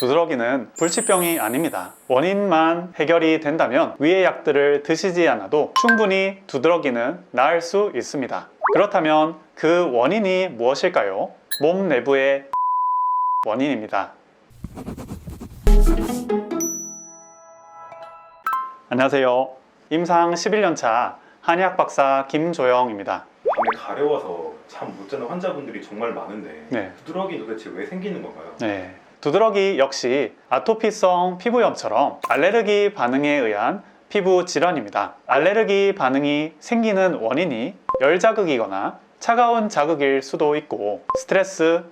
두드러기는 불치병이 아닙니다. 원인만 해결이 된다면 위의 약들을 드시지 않아도 충분히 두드러기는 나을 수 있습니다. 그렇다면 그 원인이 무엇일까요? 몸 내부의 원인입니다. 안녕하세요. 임상 11년차 한의학 박사 김조영입니다. 밤에 가려워서 잠 못 자는 환자분들이 정말 많은데 두드러기 도대체 왜 생기는 건가요? 두드러기 역시 아토피성 피부염처럼 알레르기 반응에 의한 피부 질환입니다. 알레르기 반응이 생기는 원인이 열 자극이거나 차가운 자극일 수도 있고 스트레스,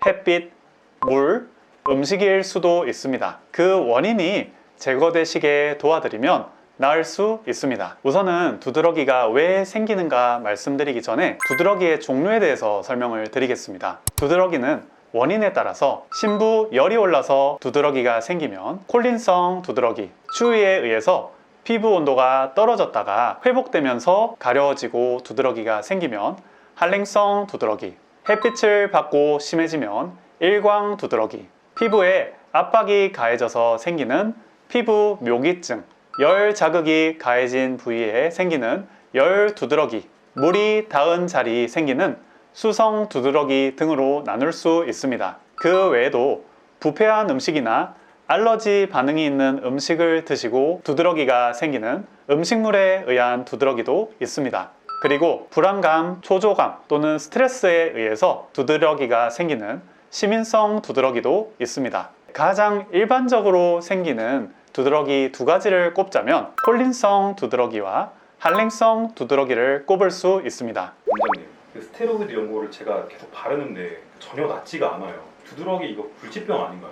햇빛, 물, 음식일 수도 있습니다. 그 원인이 제거되시게 도와드리면 나을 수 있습니다. 우선은 두드러기가 왜 생기는가 말씀드리기 전에 두드러기의 종류에 대해서 설명을 드리겠습니다. 두드러기는 원인에 따라서 심부 열이 올라서 두드러기가 생기면 콜린성 두드러기, 추위에 의해서 피부 온도가 떨어졌다가 회복되면서 가려워지고 두드러기가 생기면 한랭성 두드러기, 햇빛을 받고 심해지면 일광 두드러기, 피부에 압박이 가해져서 생기는 피부 묘기증, 열 자극이 가해진 부위에 생기는 열 두드러기, 물이 닿은 자리에 생기는 수성 두드러기 등으로 나눌 수 있습니다. 그 외에도 부패한 음식이나 알러지 반응이 있는 음식을 드시고 두드러기가 생기는 음식물에 의한 두드러기도 있습니다. 그리고 불안감, 초조감 또는 스트레스에 의해서 두드러기가 생기는 시민성 두드러기도 있습니다. 가장 일반적으로 생기는 두드러기 두 가지를 꼽자면 콜린성 두드러기와 한랭성 두드러기를 꼽을 수 있습니다. 원장님, 스테로이드 연고를 제가 계속 바르는데 전혀 낫지가 않아요. 두드러기 이거 불치병 아닌가요?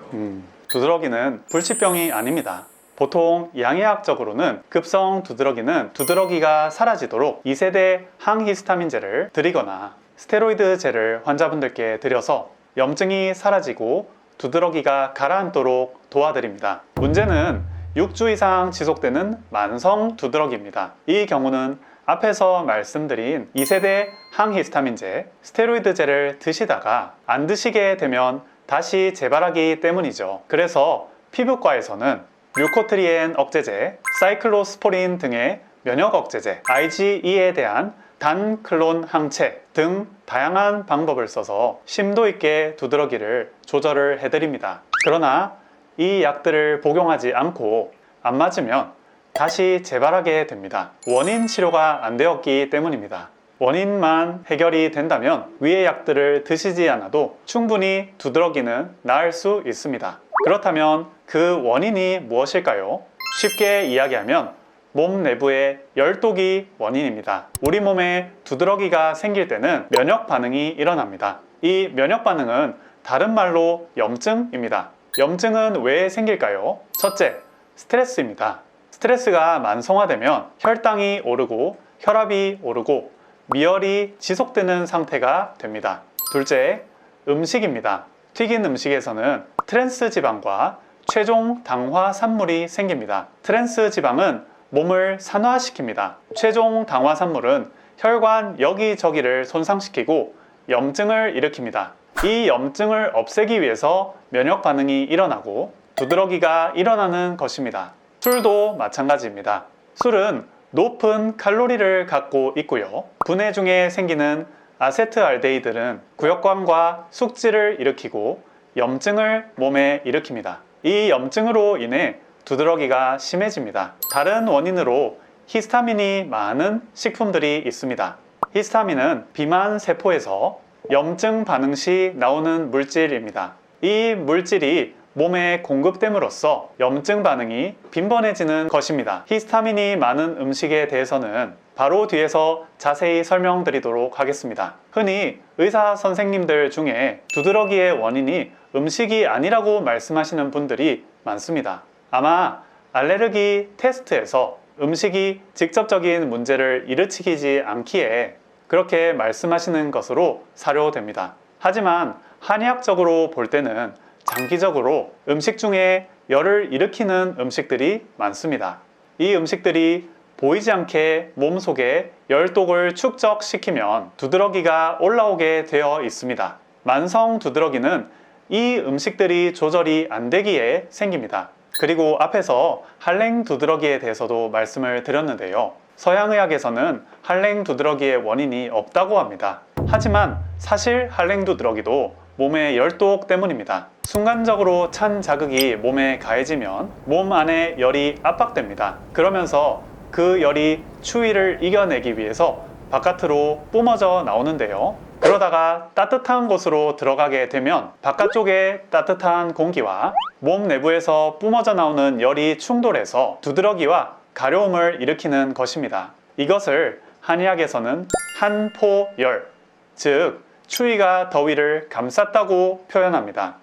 두드러기는 불치병이 아닙니다. 보통 양의학적으로는 급성 두드러기는 두드러기가 사라지도록 2세대 항히스타민제를 드리거나 스테로이드제를 환자분들께 드려서 염증이 사라지고 두드러기가 가라앉도록 도와드립니다. 문제는 6주 이상 지속되는 만성 두드러기입니다. 이 경우는 앞에서 말씀드린 2세대 항히스타민제, 스테로이드제를 드시다가 안 드시게 되면 다시 재발하기 때문이죠. 그래서 피부과에서는 류코트리엔 억제제, 사이클로스포린 등의 면역 억제제, IgE에 대한 단클론 항체 등 다양한 방법을 써서 심도 있게 두드러기를 조절을 해드립니다. 그러나 이 약들을 복용하지 않고 안 맞으면 다시 재발하게 됩니다. 원인 치료가 안 되었기 때문입니다. 원인만 해결이 된다면 위의 약들을 드시지 않아도 충분히 두드러기는 나을 수 있습니다. 그렇다면 그 원인이 무엇일까요? 쉽게 이야기하면 몸 내부의 열독이 원인입니다. 우리 몸에 두드러기가 생길 때는 면역 반응이 일어납니다. 이 면역 반응은 다른 말로 염증입니다. 염증은 왜 생길까요? 첫째, 스트레스입니다. 스트레스가 만성화되면 혈당이 오르고 혈압이 오르고 미열이 지속되는 상태가 됩니다. 둘째, 음식입니다. 튀긴 음식에서는 트랜스 지방과 최종 당화 산물이 생깁니다. 트랜스 지방은 몸을 산화시킵니다. 최종 당화 산물은 혈관 여기저기를 손상시키고 염증을 일으킵니다. 이 염증을 없애기 위해서 면역 반응이 일어나고 두드러기가 일어나는 것입니다. 술도 마찬가지입니다. 술은 높은 칼로리를 갖고 있고요. 분해 중에 생기는 아세트알데히드는 구역광과 숙지를 일으키고 염증을 몸에 일으킵니다. 이 염증으로 인해 두드러기가 심해집니다. 다른 원인으로 히스타민이 많은 식품들이 있습니다. 히스타민은 비만 세포에서 염증 반응 시 나오는 물질입니다. 이 물질이 몸에 공급됨으로써 염증 반응이 빈번해지는 것입니다. 히스타민이 많은 음식에 대해서는 바로 뒤에서 자세히 설명드리도록 하겠습니다. 흔히 의사 선생님들 중에 두드러기의 원인이 음식이 아니라고 말씀하시는 분들이 많습니다. 아마 알레르기 테스트에서 음식이 직접적인 문제를 일으키지 않기에 그렇게 말씀하시는 것으로 사료됩니다. 하지만 한의학적으로 볼 때는 장기적으로 음식 중에 열을 일으키는 음식들이 많습니다. 이 음식들이 보이지 않게 몸속에 열독을 축적시키면 두드러기가 올라오게 되어 있습니다. 만성 두드러기는 이 음식들이 조절이 안 되기에 생깁니다. 그리고 앞에서 한랭 두드러기에 대해서도 말씀을 드렸는데요. 서양의학에서는 한랭 두드러기의 원인이 없다고 합니다. 하지만 사실 한랭 두드러기도 몸의 열독 때문입니다. 순간적으로 찬 자극이 몸에 가해지면 몸 안에 열이 압박됩니다. 그러면서 그 열이 추위를 이겨내기 위해서 바깥으로 뿜어져 나오는데요. 그러다가 따뜻한 곳으로 들어가게 되면 바깥쪽에 따뜻한 공기와 몸 내부에서 뿜어져 나오는 열이 충돌해서 두드러기와 가려움을 일으키는 것입니다. 이것을 한의학에서는 한포열, 즉 추위가 더위를 감쌌다고 표현합니다.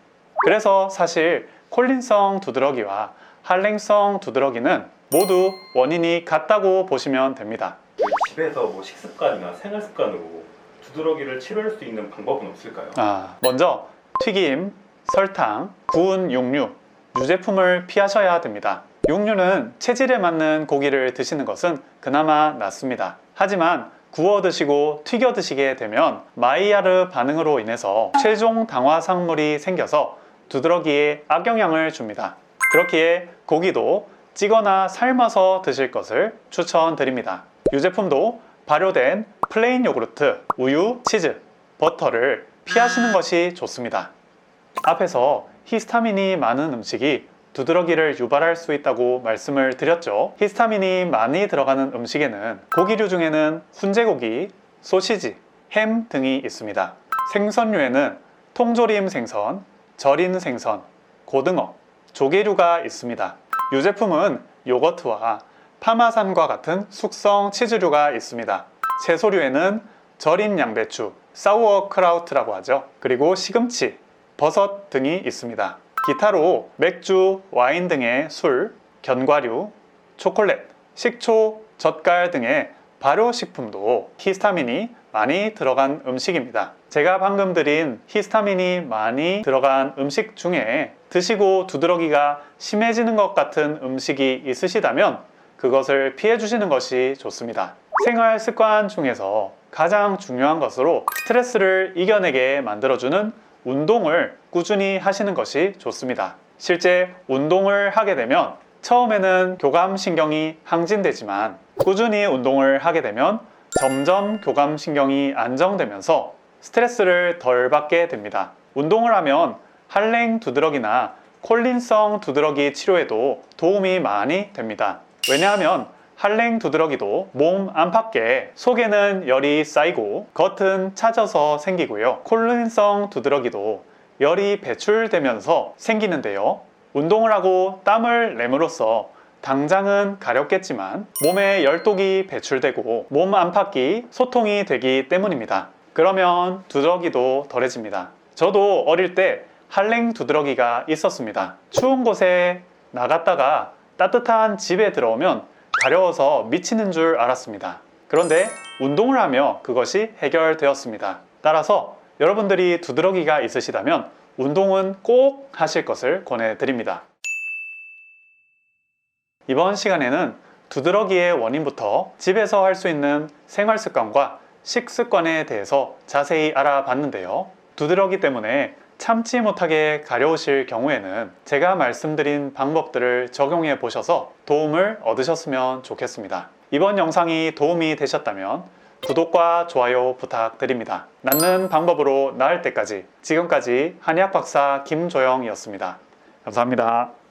그래서 사실 콜린성 두드러기와 한랭성 두드러기는 모두 원인이 같다고 보시면 됩니다. 집에서 뭐 식습관이나 생활 습관으로 두드러기를 치료할 수 있는 방법은 없을까요? 먼저 튀김, 설탕, 구운 육류, 유제품을 피하셔야 됩니다. 육류는 체질에 맞는 고기를 드시는 것은 그나마 낫습니다. 하지만 구워 드시고 튀겨 드시게 되면 마이야르 반응으로 인해서 최종 당화상물이 생겨서 두드러기에 악영향을 줍니다. 그렇기에 고기도 찌거나 삶아서 드실 것을 추천드립니다. 유제품도 발효된 플레인 요구르트, 우유, 치즈, 버터를 피하시는 것이 좋습니다. 앞에서 히스타민이 많은 음식이 두드러기를 유발할 수 있다고 말씀을 드렸죠. 히스타민이 많이 들어가는 음식에는 고기류 중에는 훈제고기, 소시지, 햄 등이 있습니다. 생선류에는 통조림 생선, 절인 생선, 고등어, 조개류가 있습니다. 유제품은 요거트와 파마산과 같은 숙성 치즈류가 있습니다. 채소류에는 절인 양배추, 사우어크라우트라고 하죠. 그리고 시금치, 버섯 등이 있습니다. 기타로 맥주, 와인 등의 술, 견과류, 초콜릿, 식초, 젓갈 등의 발효식품도 히스타민이 많이 들어간 음식입니다. 제가 방금 드린 히스타민이 많이 들어간 음식 중에 드시고 두드러기가 심해지는 것 같은 음식이 있으시다면 그것을 피해 주시는 것이 좋습니다. 생활 습관 중에서 가장 중요한 것으로 스트레스를 이겨내게 만들어주는 운동을 꾸준히 하시는 것이 좋습니다. 실제 운동을 하게 되면 처음에는 교감신경이 항진되지만 꾸준히 운동을 하게 되면 점점 교감신경이 안정되면서 스트레스를 덜 받게 됩니다. 운동을 하면 한랭 두드러기나 콜린성 두드러기 치료에도 도움이 많이 됩니다. 왜냐하면 한랭 두드러기도 몸 안팎에 속에는 열이 쌓이고 겉은 차져서 생기고요. 콜린성 두드러기도 열이 배출되면서 생기는데요. 운동을 하고 땀을 내므로써 당장은 가렵겠지만 몸에 열독이 배출되고 몸 안팎이 소통이 되기 때문입니다. 그러면 두드러기도 덜해집니다. 저도 어릴 때 한랭 두드러기가 있었습니다. 추운 곳에 나갔다가 따뜻한 집에 들어오면 가려워서 미치는 줄 알았습니다. 그런데 운동을 하며 그것이 해결되었습니다. 따라서 여러분들이 두드러기가 있으시다면 운동은 꼭 하실 것을 권해드립니다. 이번 시간에는 두드러기의 원인부터 집에서 할 수 있는 생활 습관과 식습관에 대해서 자세히 알아봤는데요. 두드러기 때문에 참지 못하게 가려우실 경우에는 제가 말씀드린 방법들을 적용해 보셔서 도움을 얻으셨으면 좋겠습니다. 이번 영상이 도움이 되셨다면 구독과 좋아요 부탁드립니다. 낫는 방법으로 나을 때까지 지금까지 한의학 박사 김조영이었습니다. 감사합니다.